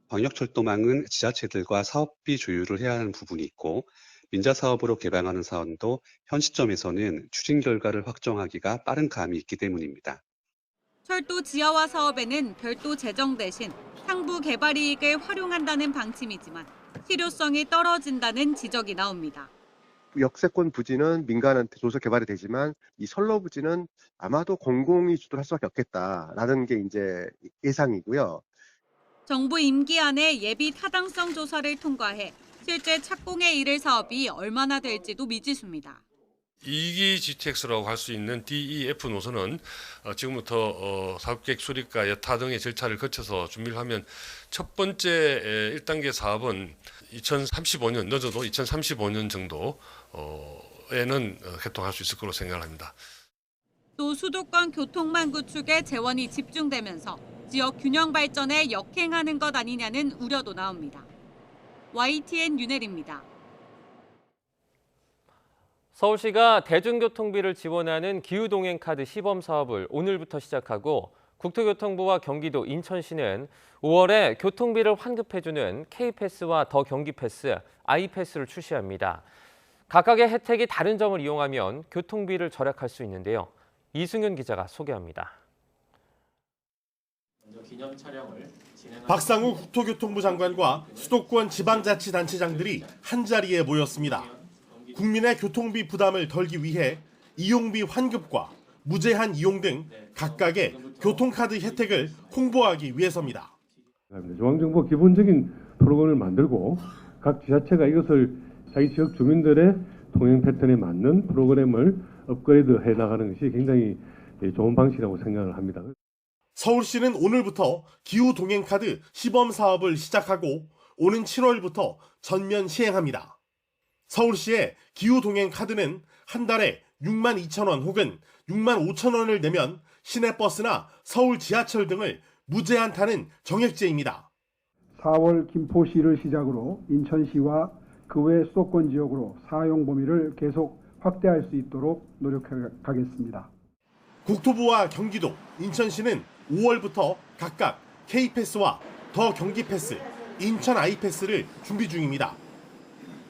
광역철도망은 지자체들과 사업비 조율을 해야 하는 부분이 있고 민자사업으로 개방하는 사업도 현 시점에서는 추진 결과를 확정하기가 빠른 감이 있기 때문입니다. 철도 지하화 사업에는 별도 재정 대신 상부 개발 이익을 활용한다는 방침이지만 실효성이 떨어진다는 지적이 나옵니다. 역세권 부지는 민간한테 줘서 개발이 되지만 이 선로 부지는 아마도 공공이 주도할 수밖에 없겠다라는 게 이제 예상이고요. 정부 임기 안에 예비 타당성 조사를 통과해 실제 착공에 이를 사업이 얼마나 될지도 미지수입니다. 2기 GTX라고 할 수 있는 DEF 노선은 지금부터 사업계획 수립과 여타 등의 절차를 거쳐서 준비를 하면 첫 번째 1단계 사업은 2035년, 늦어도 2035년 정도에는 개통할 수 있을 거로 생각을 합니다. 또 수도권 교통망 구축에 재원이 집중되면서 지역 균형 발전에 역행하는 것 아니냐는 우려도 나옵니다. YTN 윤혜리입니다. 서울시가 대중교통비를 지원하는 기후동행카드 시범 사업을 오늘부터 시작하고 국토교통부와 경기도, 인천시는 5월에 교통비를 환급해주는 K패스와 더 경기패스, I패스를 출시합니다. 각각의 혜택이 다른 점을 이용하면 교통비를 절약할 수 있는데요. 이승윤 기자가 소개합니다. 박상우 국토교통부 장관과 수도권 지방자치단체장들이 한자리에 모였습니다. 국민의 교통비 부담을 덜기 위해 이용비 환급과 무제한 이용 등 각각의 교통카드 혜택을 홍보하기 위해서입니다. 중앙정부 기본적인 프로그램을 만들고 각 지자체가 이것을 자기 지역 주민들의 통행 패턴에 맞는 프로그램을 업그레이드 해 나가는 것이 굉장히 좋은 방식이라고 생각을 합니다. 서울시는 오늘부터 기후동행카드 시범 사업을 시작하고 오는 7월부터 전면 시행합니다. 서울시의 기후동행카드는 한 달에 62,000원 혹은 65,000원을 내면 시내버스나 서울 지하철 등을 무제한 타는 정액제입니다. 4월 김포시를 시작으로 인천시와 그 외 수도권 지역으로 사용 범위를 계속 확대할 수 있도록 노력하겠습니다. 국토부와 경기도, 인천시는 5월부터 각각 K패스와 더 경기패스, 인천 I패스를 준비 중입니다.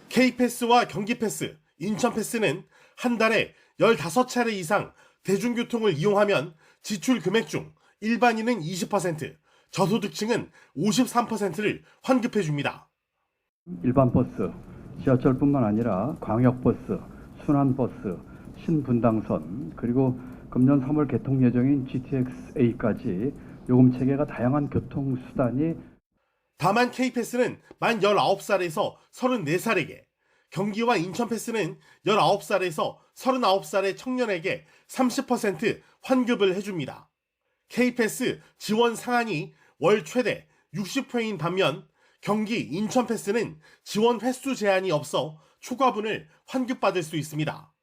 K패스와 경기패스, 인천패스는 한 달에 15차례 이상 대중교통을 이용하면 지출 금액 중 일반인은 20%, 저소득층은 53%를 환급해 줍니다. 일반 버스, 지하철뿐만 아니라 광역버스, 순환버스, 신분당선, 그리고 금년 3월 개통 예정인 GTX-A까지 요금 체계가 다양한 교통수단이 다만 K패스는 만 19살에서 34살에게, 경기와 인천패스는 19살에서 39살의 청년에게 30% 환급을 해줍니다. K패스 지원 상한이 월 최대 60회인 반면 경기, 인천패스는 지원 횟수 제한이 없어 초과분을 환급받을 수 있습니다.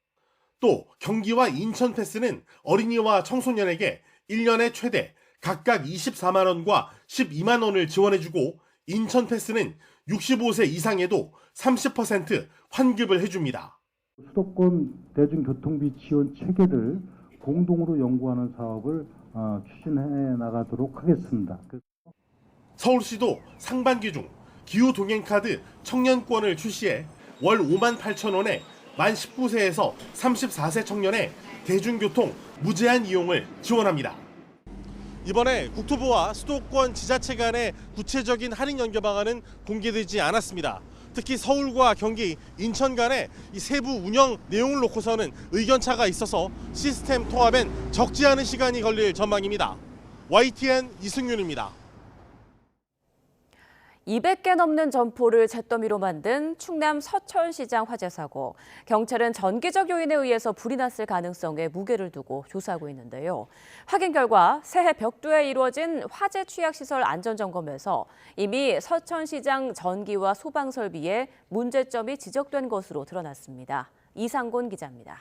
또 경기와 인천패스는 어린이와 청소년에게 1년에 최대 각각 24만 원과 12만 원을 지원해주고 인천패스는 65세 이상에도 30% 환급을 해줍니다. 수도권 대중교통비 지원 체계를 공동으로 연구하는 사업을 추진해 나가도록 하겠습니다. 서울시도 상반기 중 기후동행카드 청년권을 출시해 월 5만 8천 원에 만 19세에서 34세 청년의 대중교통 무제한 이용을 지원합니다. 이번에 국토부와 수도권 지자체 간의 구체적인 할인 연계 방안은 공개되지 않았습니다. 특히 서울과 경기, 인천 간의 이 세부 운영 내용을 놓고서는 의견차가 있어서 시스템 통합엔 적지 않은 시간이 걸릴 전망입니다. YTN 이승윤입니다. 200개 넘는 점포를 잿더미로 만든 충남 서천시장 화재 사고. 경찰은 전기적 요인에 의해서 불이 났을 가능성에 무게를 두고 조사하고 있는데요. 확인 결과 새해 벽두에 이루어진 화재 취약시설 안전점검에서 이미 서천시장 전기와 소방 설비에 문제점이 지적된 것으로 드러났습니다. 이상곤 기자입니다.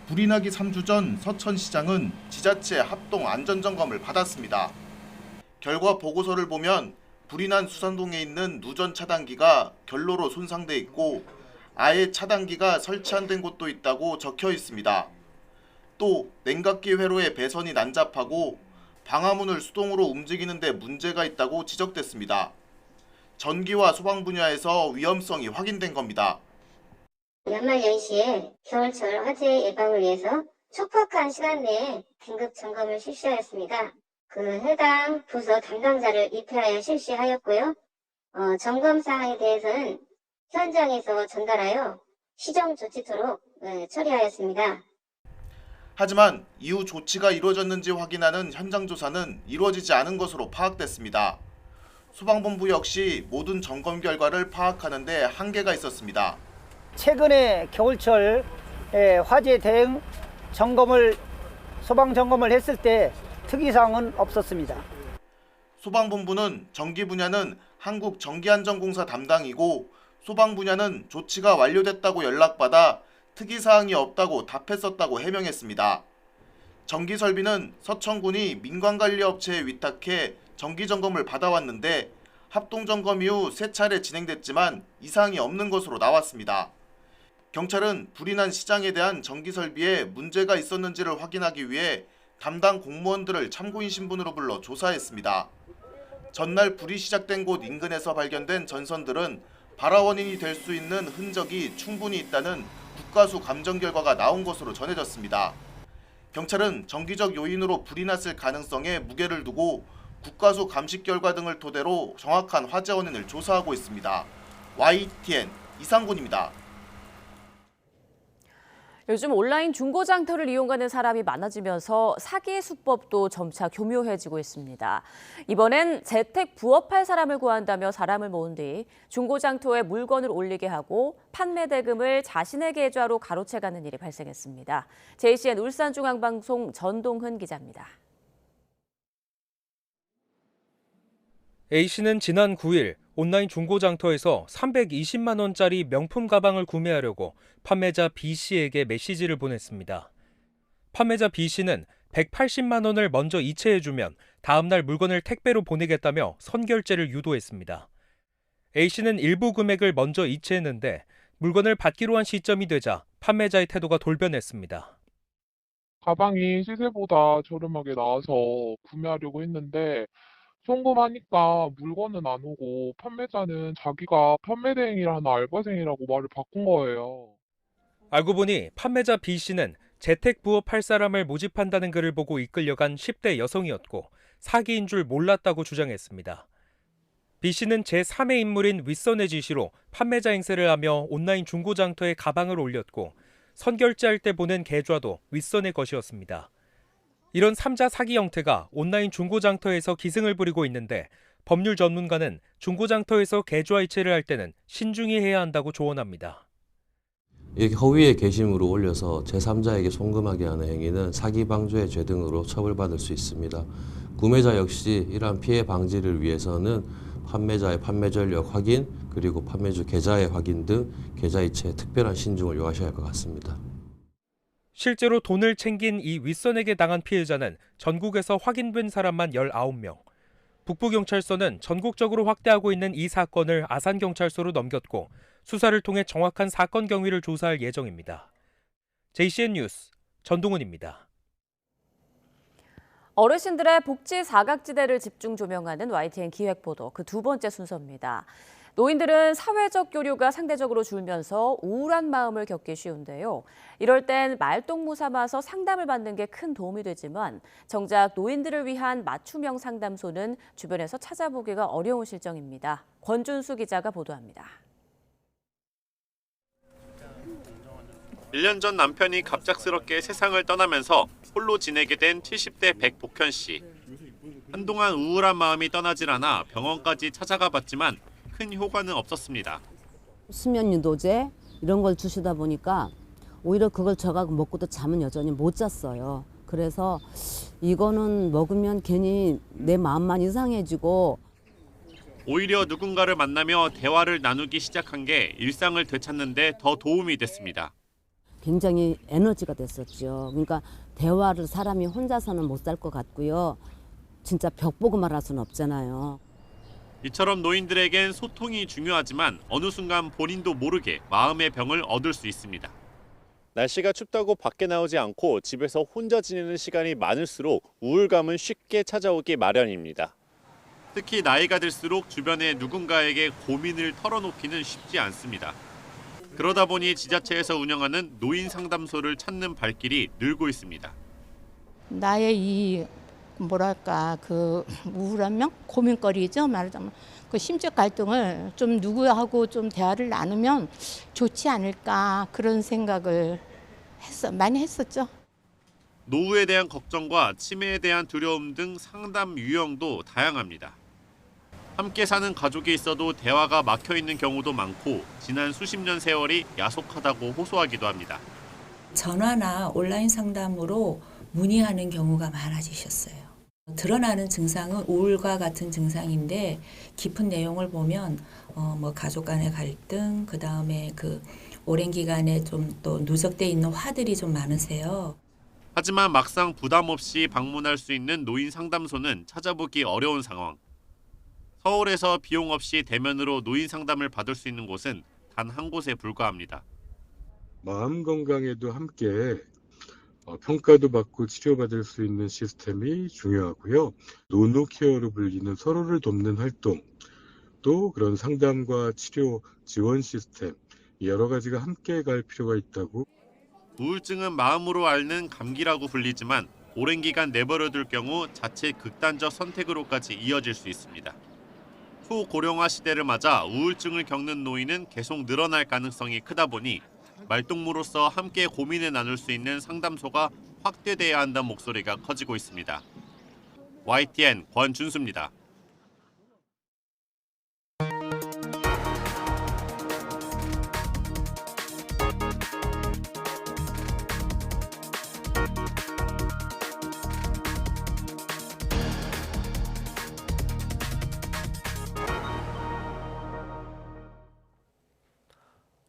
불이 나기 3주 전 서천시장은 지자체 합동 안전점검을 받았습니다. 결과 보고서를 보면 불이 난 수산동에 있는 누전 차단기가 결로로 손상돼 있고 아예 차단기가 설치 안 된 곳도 있다고 적혀 있습니다. 또 냉각기 회로의 배선이 난잡하고 방화문을 수동으로 움직이는 데 문제가 있다고 지적됐습니다. 전기와 소방 분야에서 위험성이 확인된 겁니다. 연말 연시에 겨울철 화재 예방을 위해서 촉박한 시간 내에 긴급 점검을 실시하였습니다. 해당 부서 담당자를 입회하여 실시하였고요. 점검 사항에 대해서는 현장에서 전달하여 시정 조치토록 처리하였습니다. 하지만 이후 조치가 이루어졌는지 확인하는 현장 조사는 이루어지지 않은 것으로 파악됐습니다. 소방본부 역시 모든 점검 결과를 파악하는 데 한계가 있었습니다. 최근에 겨울철 화재 대응 소방 점검을 했을 때 특이사항은 없었습니다. 소방본부는 전기 분야는 한국전기안전공사 담당이고 소방 분야는 조치가 완료됐다고 연락받아 특이사항이 없다고 답했었다고 해명했습니다. 전기설비는 서천군이 민간관리업체에 위탁해 정기점검을 받아왔는데 합동점검 이후 3차례 진행됐지만 이상이 없는 것으로 나왔습니다. 경찰은 불이 난 시장에 대한 전기설비에 문제가 있었는지를 확인하기 위해 담당 공무원들을 참고인 신분으로 불러 조사했습니다. 전날 불이 시작된 곳 인근에서 발견된 전선들은 발화 원인이 될 수 있는 흔적이 충분히 있다는 국가수 감정 결과가 나온 것으로 전해졌습니다. 경찰은 정기적 요인으로 불이 났을 가능성에 무게를 두고 국가수 감식 결과 등을 토대로 정확한 화재 원인을 조사하고 있습니다. YTN 이상군입니다. 요즘 온라인 중고장터를 이용하는 사람이 많아지면서 사기 수법도 점차 교묘해지고 있습니다. 이번엔 재택 부업할 사람을 구한다며 사람을 모은 뒤 중고장터에 물건을 올리게 하고 판매 대금을 자신의 계좌로 가로채가는 일이 발생했습니다. JCN 울산중앙방송 전동훈 기자입니다. A씨는 지난 9일 온라인 중고장터에서 320만 원짜리 명품 가방을 구매하려고 판매자 B씨에게 메시지를 보냈습니다. 판매자 B씨는 180만 원을 먼저 이체해주면 다음 날 물건을 택배로 보내겠다며 선결제를 유도했습니다. A씨는 일부 금액을 먼저 이체했는데 물건을 받기로 한 시점이 되자 판매자의 태도가 돌변했습니다. 가방이 시세보다 저렴하게 나와서 구매하려고 했는데 송금하니까 물건은 안 오고 판매자는 자기가 판매 대행이라는 알바생이라고 말을 바꾼 거예요. 알고 보니 판매자 B씨는 재택 부업할 사람을 모집한다는 글을 보고 이끌려간 10대 여성이었고 사기인 줄 몰랐다고 주장했습니다. B씨는 제3의 인물인 윗선의 지시로 판매자 행세를 하며 온라인 중고장터에 가방을 올렸고 선결제할 때 보낸 계좌도 윗선의 것이었습니다. 이런 3자 사기 형태가 온라인 중고장터에서 기승을 부리고 있는데 법률 전문가는 중고장터에서 계좌 이체를 할 때는 신중히 해야 한다고 조언합니다. 이렇게 허위의 게시물을 올려서 제3자에게 송금하게 하는 행위는 사기 방조의 죄 등으로 처벌받을 수 있습니다. 구매자 역시 이러한 피해 방지를 위해서는 판매자의 판매 전력 확인 그리고 판매주 계좌의 확인 등 계좌 이체에 특별한 신중을 요하셔야 할 것 같습니다. 실제로 돈을 챙긴 이 윗선에게 당한 피해자는 전국에서 확인된 사람만 19명. 북부경찰서는 전국적으로 확대하고 있는 이 사건을 아산경찰서로 넘겼고 수사를 통해 정확한 사건 경위를 조사할 예정입니다. JCN 뉴스 전동훈입니다. 어르신들의 복지 사각지대를 집중 조명하는 YTN 기획보도 그 두 번째 순서입니다. 노인들은 사회적 교류가 상대적으로 줄면서 우울한 마음을 겪기 쉬운데요. 이럴 땐 말동무 삼아서 상담을 받는 게 큰 도움이 되지만 정작 노인들을 위한 맞춤형 상담소는 주변에서 찾아보기가 어려운 실정입니다. 권준수 기자가 보도합니다. 1년 전 남편이 갑작스럽게 세상을 떠나면서 홀로 지내게 된 70대 백복현 씨. 한동안 우울한 마음이 떠나질 않아 병원까지 찾아가 봤지만 큰 효과는 없었습니다. 수면 유도제 이런 걸 주시다 보니까 오히려 그걸 저가 먹고도 잠은 여전히 못 잤어요. 그래서 이거는 먹으면 괜히 내 마음만 이상해지고 오히려 누군가를 만나며 대화를 나누기 시작한 게 일상을 되찾는 데 더 도움이 됐습니다. 굉장히 에너지가 됐었죠. 그러니까 대화를 사람이 혼자서는 못 살 것 같고요. 진짜 벽 보고 말할 수는 없잖아요. 이처럼 노인들에겐 소통이 중요하지만 어느 순간 본인도 모르게 마음의 병을 얻을 수 있습니다. 날씨가 춥다고 밖에 나오지 않고 집에서 혼자 지내는 시간이 많을수록 우울감은 쉽게 찾아오기 마련입니다. 특히 나이가 들수록 주변에 누군가에게 고민을 털어놓기는 쉽지 않습니다. 그러다 보니 지자체에서 운영하는 노인 상담소를 찾는 발길이 늘고 있습니다. 나의 이 뭐랄까 그 우울함, 고민거리죠. 말하자면 그 심적 갈등을 좀 누구하고 좀 대화를 나누면 좋지 않을까 그런 생각을 많이 했었죠. 노후에 대한 걱정과 치매에 대한 두려움 등 상담 유형도 다양합니다. 함께 사는 가족이 있어도 대화가 막혀 있는 경우도 많고 지난 수십 년 세월이 야속하다고 호소하기도 합니다. 전화나 온라인 상담으로 문의하는 경우가 많아지셨어요. 드러나는 증상은 우울과 같은 증상인데 깊은 내용을 보면 가족 간의 갈등, 그 다음에 그 오랜 기간에 좀 또 누적돼 있는 화들이 좀 많으세요. 하지만 막상 부담 없이 방문할 수 있는 노인 상담소는 찾아보기 어려운 상황. 서울에서 비용 없이 대면으로 노인 상담을 받을 수 있는 곳은 단 한 곳에 불과합니다. 마음 건강에도 함께 평가도 받고 치료받을 수 있는 시스템이 중요하고요. 노노케어로 불리는 서로를 돕는 활동, 또 그런 상담과 치료 지원 시스템, 여러 가지가 함께 갈 필요가 있다고. 우울증은 마음으로 앓는 감기라고 불리지만 오랜 기간 내버려둘 경우 자칫 극단적 선택으로까지 이어질 수 있습니다. 초고령화 시대를 맞아 우울증을 겪는 노인은 계속 늘어날 가능성이 크다 보니 말동무로서 함께 고민을 나눌 수 있는 상담소가 확대돼야 한다는 목소리가 커지고 있습니다. YTN 권준수입니다.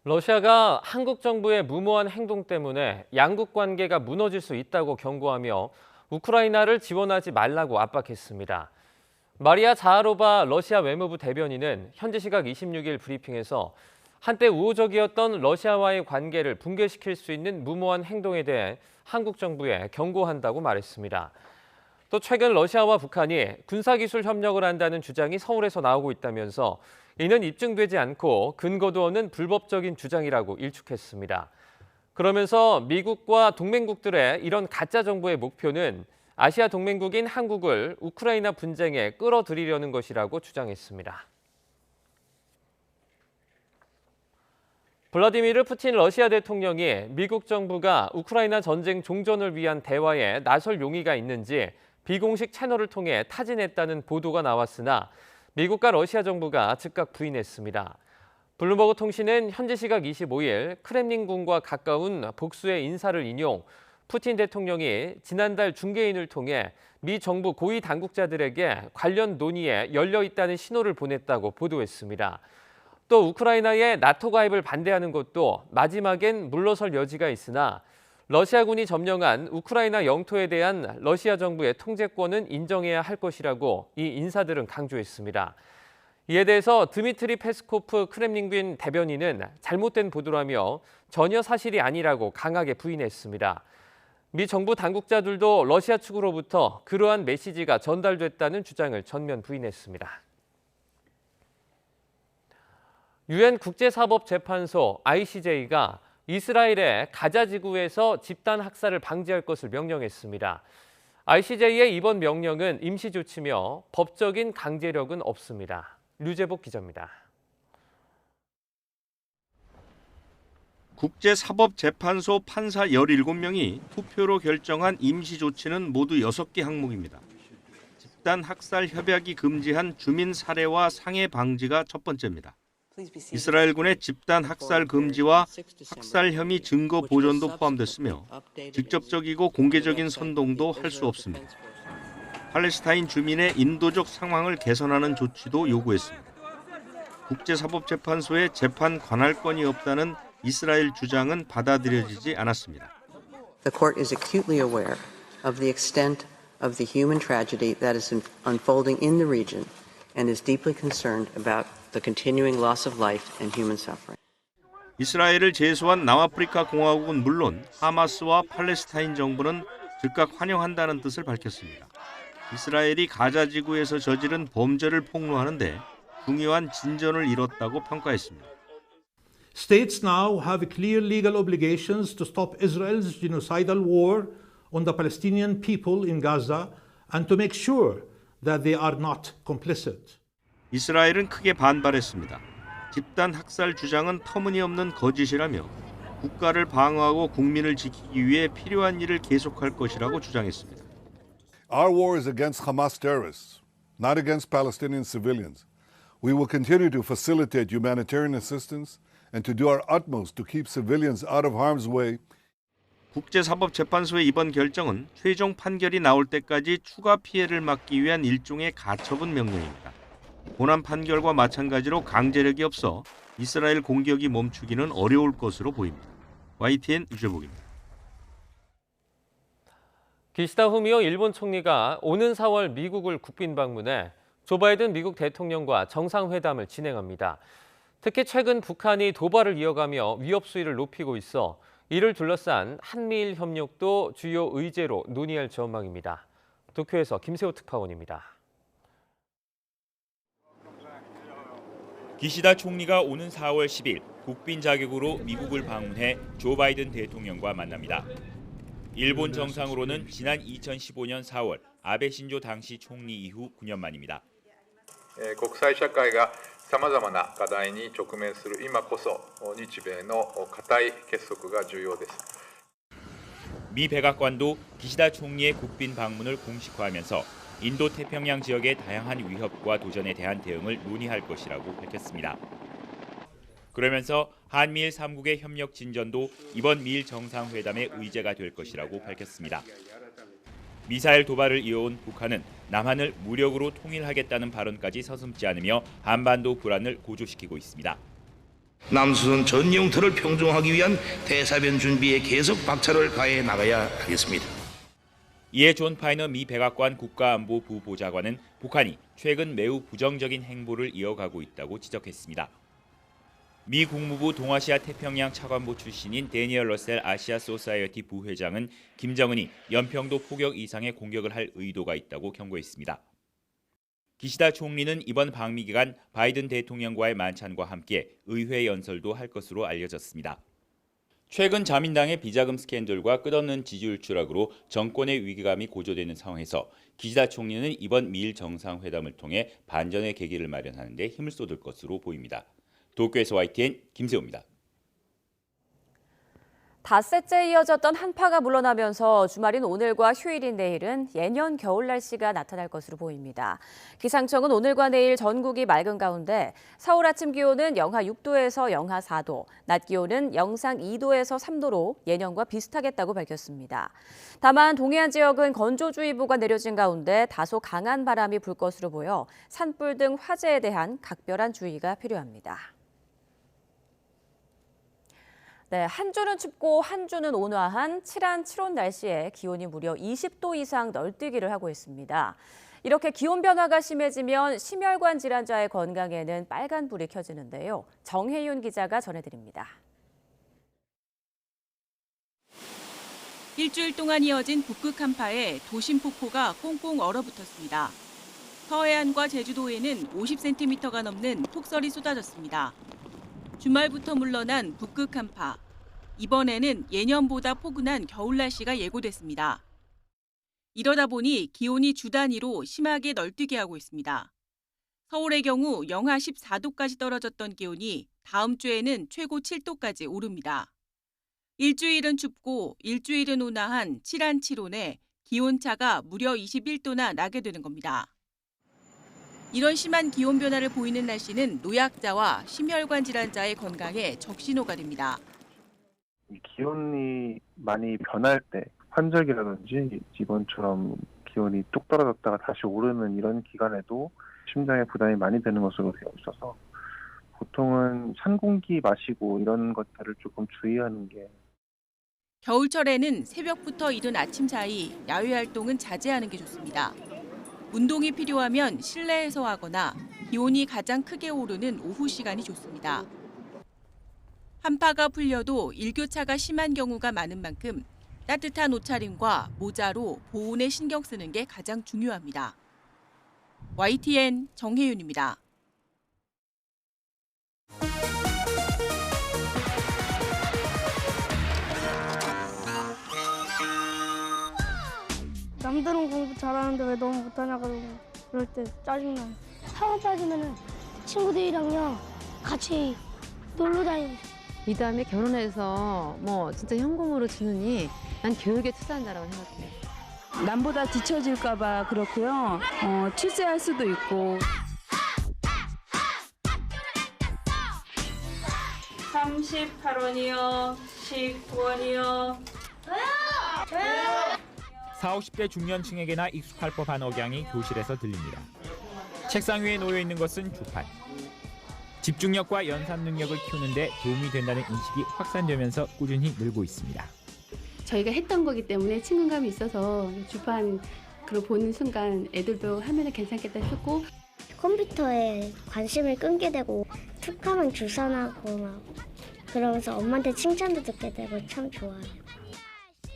러시아가 한국 정부의 무모한 행동 때문에 양국 관계가 무너질 수 있다고 경고하며 우크라이나를 지원하지 말라고 압박했습니다. 마리아 자하로바 러시아 외무부 대변인은 현지 시각 26일 브리핑에서 한때 우호적이었던 러시아와의 관계를 붕괴시킬 수 있는 무모한 행동에 대해 한국 정부에 경고한다고 말했습니다. 또 최근 러시아와 북한이 군사기술 협력을 한다는 주장이 서울에서 나오고 있다면서 이는 입증되지 않고 근거도 없는 불법적인 주장이라고 일축했습니다. 그러면서 미국과 동맹국들의 이런 가짜 정보의 목표는 아시아 동맹국인 한국을 우크라이나 분쟁에 끌어들이려는 것이라고 주장했습니다. 블라디미르 푸틴 러시아 대통령이 미국 정부가 우크라이나 전쟁 종전을 위한 대화에 나설 용의가 있는지 비공식 채널을 통해 타진했다는 보도가 나왔으나 미국과 러시아 정부가 즉각 부인했습니다. 블룸버그 통신은 현지 시각 25일 크렘린궁과 가까운 복수의 인사를 인용 푸틴 대통령이 지난달 중개인을 통해 미 정부 고위 당국자들에게 관련 논의에 열려 있다는 신호를 보냈다고 보도했습니다. 또 우크라이나의 나토 가입을 반대하는 것도 마지막엔 물러설 여지가 있으나 러시아군이 점령한 우크라이나 영토에 대한 러시아 정부의 통제권은 인정해야 할 것이라고 이 인사들은 강조했습니다. 이에 대해서 드미트리 페스코프 크렘린궁 대변인은 잘못된 보도라며 전혀 사실이 아니라고 강하게 부인했습니다. 미 정부 당국자들도 러시아 측으로부터 그러한 메시지가 전달됐다는 주장을 전면 부인했습니다. 유엔 국제사법재판소 ICJ가 이스라엘의 가자 지구에서 집단 학살을 방지할 것을 명령했습니다. ICJ의 이번 명령은 임시 조치며 법적인 강제력은 없습니다. 류재복 기자입니다. 국제사법재판소 판사 17명이 투표로 결정한 임시 조치는 모두 6개 항목입니다. 집단 학살 협약이 금지한 주민 살해와 상해 방지가 첫 번째입니다. 이스라엘군의 집단 학살 금지와 학살 혐의 증거 보존도 포함됐으며 직접적이고 공개적인 선동도 할 수 없습니다. 팔레스타인 주민의 인도적 상황을 개선하는 조치도 요구했습니다. 국제사법재판소에 재판 관할권이 없다는 이스라엘 주장은 받아들여지지 않았습니다. The court is acutely aware of the extent of the human tragedy that is unfolding in the region and is deeply concerned about the continuing loss of life and human suffering. 이스라엘을 제소한 남아프리카 공화국은 물론 하마스와 팔레스타인 정부는 즉각 환영한다는 뜻을 밝혔습니다. 이스라엘이 가자 지구에서 저지른 범죄를 폭로하는데 중요한 진전을 이뤘다고 평가했습니다. States now have clear legal obligations to stop Israel's genocidal war on the Palestinian people in Gaza and to make sure that they are not complicit. 이스라엘은 크게 반발했습니다. 집단 학살 주장은 터무니없는 거짓이라며 국가를 방어하고 국민을 지키기 위해 필요한 일을 계속할 것이라고 주장했습니다. Our war is against Hamas terrorists, not against Palestinian civilians. We will continue to facilitate humanitarian assistance and to do our utmost to keep civilians out of harm's way. 국제사법재판소의 이번 결정은 최종 판결이 나올 때까지 추가 피해를 막기 위한 일종의 가처분 명령입니다. 본안 판결과 마찬가지로 강제력이 없어 이스라엘 공격이 멈추기는 어려울 것으로 보입니다. YTN 유재복입니다. 기시다 후미오 일본 총리가 오는 4월 미국을 국빈 방문해 조 바이든 미국 대통령과 정상회담을 진행합니다. 특히 최근 북한이 도발을 이어가며 위협 수위를 높이고 있어 이를 둘러싼 한미일 협력도 주요 의제로 논의할 전망입니다. 도쿄에서 김세호 특파원입니다. 기시다 총리가 오는 4월 10일 국빈 자격으로 미국을 방문해 조 바이든 대통령과 만납니다. 일본 정상으로는 지난 2015년 4월 아베 신조 당시 총리 이후 9년 만입니다. 国際社会がさまざまな課題に直面する今こそ日米の固い結束が重要です。 미 백악관도 기시다 총리의 국빈 방문을 공식화하면서 인도 태평양 지역의 다양한 위협과 도전에 대한 대응을 논의할 것이라고 밝혔습니다. 그러면서 한미일 3국의 협력 진전도 이번 미일 정상회담의 의제가 될 것이라고 밝혔습니다. 미사일 도발을 이어온 북한은 남한을 무력으로 통일하겠다는 발언까지 서슴지 않으며 한반도 불안을 고조시키고 있습니다. 남수선 전 영토를 평정하기 위한 대사변 준비에 계속 박차를 가해 나가야 하겠습니다. 이에 존 파이너 미 백악관 국가안보 부보좌관은 북한이 최근 매우 부정적인 행보를 이어가고 있다고 지적했습니다. 미 국무부 동아시아 태평양 차관보 출신인 데니얼 러셀 아시아 소사이어티 부회장은 김정은이 연평도 포격 이상의 공격을 할 의도가 있다고 경고했습니다. 기시다 총리는 이번 방미 기간 바이든 대통령과의 만찬과 함께 의회 연설도 할 것으로 알려졌습니다. 최근 자민당의 비자금 스캔들과 끝없는 지지율 추락으로 정권의 위기감이 고조되는 상황에서 기시다 총리는 이번 미일 정상회담을 통해 반전의 계기를 마련하는 데 힘을 쏟을 것으로 보입니다. 도쿄에서 YTN 김세호입니다. 닷새째 이어졌던 한파가 물러나면서 주말인 오늘과 휴일인 내일은 예년 겨울 날씨가 나타날 것으로 보입니다. 기상청은 오늘과 내일 전국이 맑은 가운데 서울 아침 기온은 영하 6도에서 영하 4도, 낮 기온은 영상 2도에서 3도로 예년과 비슷하겠다고 밝혔습니다. 다만 동해안 지역은 건조주의보가 내려진 가운데 다소 강한 바람이 불 것으로 보여 산불 등 화재에 대한 각별한 주의가 필요합니다. 네, 한 주는 춥고 한 주는 온화한 칠한 7월 날씨에 기온이 무려 20도 이상 널뛰기를 하고 있습니다. 이렇게 기온 변화가 심해지면 심혈관 질환자의 건강에는 빨간불이 켜지는데요. 정혜윤 기자가 전해드립니다. 일주일 동안 이어진 북극 한파에 도심 폭포가 꽁꽁 얼어붙었습니다. 서해안과 제주도에는 50cm가 넘는 폭설이 쏟아졌습니다. 주말부터 물러난 북극 한파. 이번에는 예년보다 포근한 겨울 날씨가 예고됐습니다. 이러다 보니 기온이 주 단위로 심하게 널뛰게 하고 있습니다. 서울의 경우 영하 14도까지 떨어졌던 기온이 다음 주에는 최고 7도까지 오릅니다. 일주일은 춥고 일주일은 온화한 칠한 7온에 기온차가 무려 21도나 나게 되는 겁니다. 이런 심한 기온 변화를 보이는 날씨는 노약자와 심혈관 질환자의 건강에 적신호가 됩니다. 기온이 많이 변할 때 환절기라든지 이번처럼 기온이 뚝 떨어졌다가 다시 오르는 이런 기간에도 심장에 부담이 많이 되는 것으로 되어 있어서 보통은 찬 공기 마시고 이런 것들을 조금 주의하는 게 겨울철에는 새벽부터 이른 아침 사이 야외 활동은 자제하는 게 좋습니다. 운동이 필요하면 실내에서 하거나 기온이 가장 크게 오르는 오후 시간이 좋습니다. 한파가 풀려도 일교차가 심한 경우가 많은 만큼 따뜻한 옷차림과 모자로 보온에 신경 쓰는 게 가장 중요합니다. YTN 정혜윤입니다. 남들은 공부 잘하는데 왜 너무 못하냐고 그럴 때 짜증나요. 학원 빠지면은 친구들이랑요 같이 놀러 다니고. 이 다음에 결혼해서 뭐 진짜 현금으로 주느니 난 교육에 투자한다라고 생각해요. 남보다 뒤처질까 봐 그렇고요. 출세할 수도 있고. 38원이요. 19원이요. 40, 50대 중년층에게나 익숙할 법한 억양이 교실에서 들립니다. 책상 위에 놓여 있는 것은 주판. 집중력과 연산 능력을 키우는 데 도움이 된다는 인식이 확산되면서 꾸준히 늘고 있습니다. 저희가 했던 거기 때문에 친근감이 있어서 주판 그걸 보는 순간 애들도 하면 괜찮겠다 싶고 컴퓨터에 관심을 끈게 되고 툭 하면 주선하고 막 그러면서 엄마한테 칭찬도 듣게 되고 참 좋아요.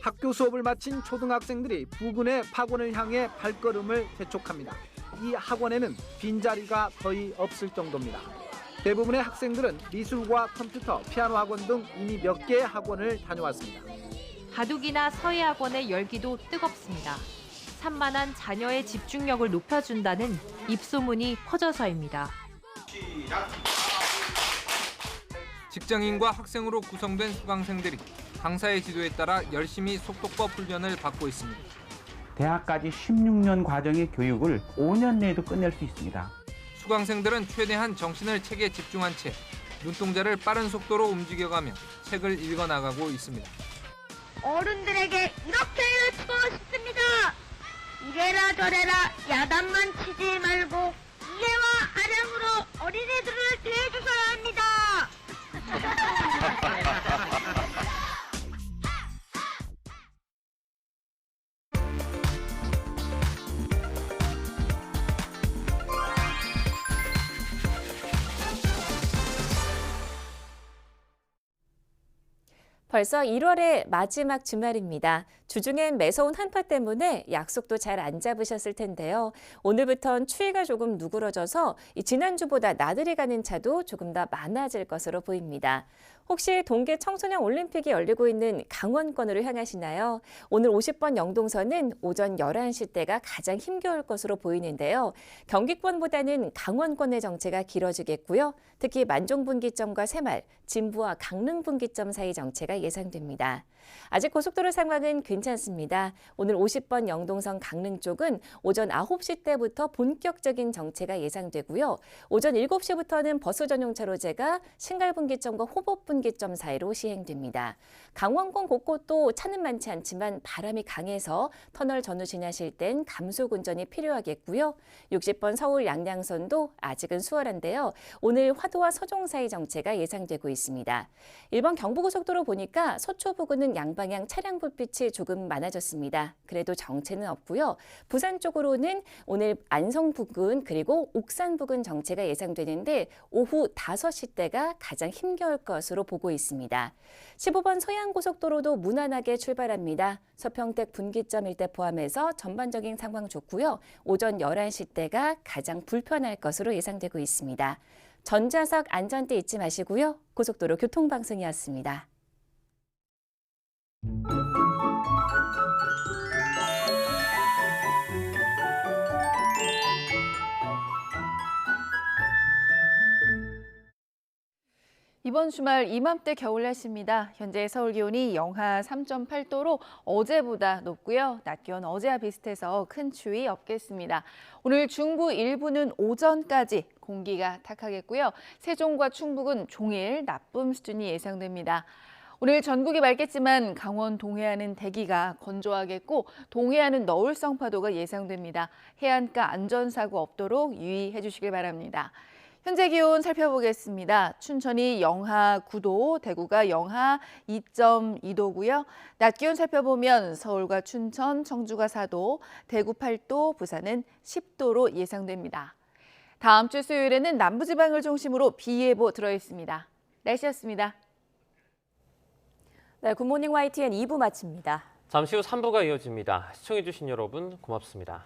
학교 수업을 마친 초등학생들이 부근의 학원을 향해 발걸음을 재촉합니다. 이 학원에는 빈자리가 거의 없을 정도입니다. 대부분의 학생들은 미술과 컴퓨터, 피아노 학원 등 이미 몇 개의 학원을 다녀왔습니다. 바둑이나 서예학원의 열기도 뜨겁습니다. 산만한 자녀의 집중력을 높여준다는 입소문이 퍼져서입니다. 직장인과 학생으로 구성된 수강생들이 강사의 지도에 따라 열심히 속독법 훈련을 받고 있습니다. 대학까지 16년 과정의 교육을 5년 내에도 끝낼 수 있습니다. 수강생들은 최대한 정신을 책에 집중한 채 눈동자를 빠른 속도로 움직여가며 책을 읽어나가고 있습니다. 어른들에게 이렇게 외치고 싶습니다. 이래라 저래라 야단만 치지 말고 이해와 아량으로 어린이들을 대해주셔야 합니다. 벌써 1월의 마지막 주말입니다. 주중엔 매서운 한파 때문에 약속도 잘 안 잡으셨을 텐데요. 오늘부턴 추위가 조금 누그러져서 지난주보다 나들이 가는 차도 조금 더 많아질 것으로 보입니다. 혹시 동계 청소년 올림픽이 열리고 있는 강원권으로 향하시나요? 오늘 50번 영동선은 오전 11시 때가 가장 힘겨울 것으로 보이는데요. 경기권보다는 강원권의 정체가 길어지겠고요. 특히 만종분기점과 새말, 진부와 강릉분기점 사이 정체가 예상됩니다. 아직 고속도로 상황은 괜찮습니다. 오늘 50번 영동선 강릉 쪽은 오전 9시 때부터 본격적인 정체가 예상되고요. 오전 7시부터는 버스 전용 차로제가 신갈분기점과 호법분기점 사이로 시행됩니다. 강원권 곳곳도 차는 많지 않지만 바람이 강해서 터널 전후 지나실 땐 감속 운전이 필요하겠고요. 60번 서울 양양선도 아직은 수월한데요. 오늘 화도와 서종 사이 정체가 예상되고 있습니다. 1번 경부고속도로 보니까 서초 부근은 양방향 차량 불빛이 조금 많아졌습니다. 그래도 정체는 없고요. 부산 쪽으로는 오늘 안성 부근 그리고 옥산 부근 정체가 예상되는데 오후 5시 때가 가장 힘겨울 것으로 보고 있습니다. 15번 서해안고속도로도 무난하게 출발합니다. 서평택 분기점 일대 포함해서 전반적인 상황 좋고요. 오전 11시 때가 가장 불편할 것으로 예상되고 있습니다. 전좌석 안전띠 잊지 마시고요. 고속도로 교통방송이었습니다. 이번 주말 이맘때 겨울 날씨입니다. 현재 서울 기온이 영하 3.8도로 어제보다 높고요. 낮 기온 어제와 비슷해서 큰 추위 없겠습니다. 오늘 중부 일부는 오전까지 공기가 탁하겠고요. 세종과 충북은 종일 나쁨 수준이 예상됩니다. 오늘 전국이 맑겠지만 강원 동해안은 대기가 건조하겠고 동해안은 너울성 파도가 예상됩니다. 해안가 안전사고 없도록 유의해 주시길 바랍니다. 현재 기온 살펴보겠습니다. 춘천이 영하 9도, 대구가 영하 2.2도고요. 낮 기온 살펴보면 서울과 춘천, 청주가 4도, 대구 8도, 부산은 10도로 예상됩니다. 다음 주 수요일에는 남부지방을 중심으로 비 예보 들어있습니다. 날씨였습니다. 네, 굿모닝 YTN 2부 마칩니다. 잠시 후 3부가 이어집니다. 시청해주신 여러분 고맙습니다.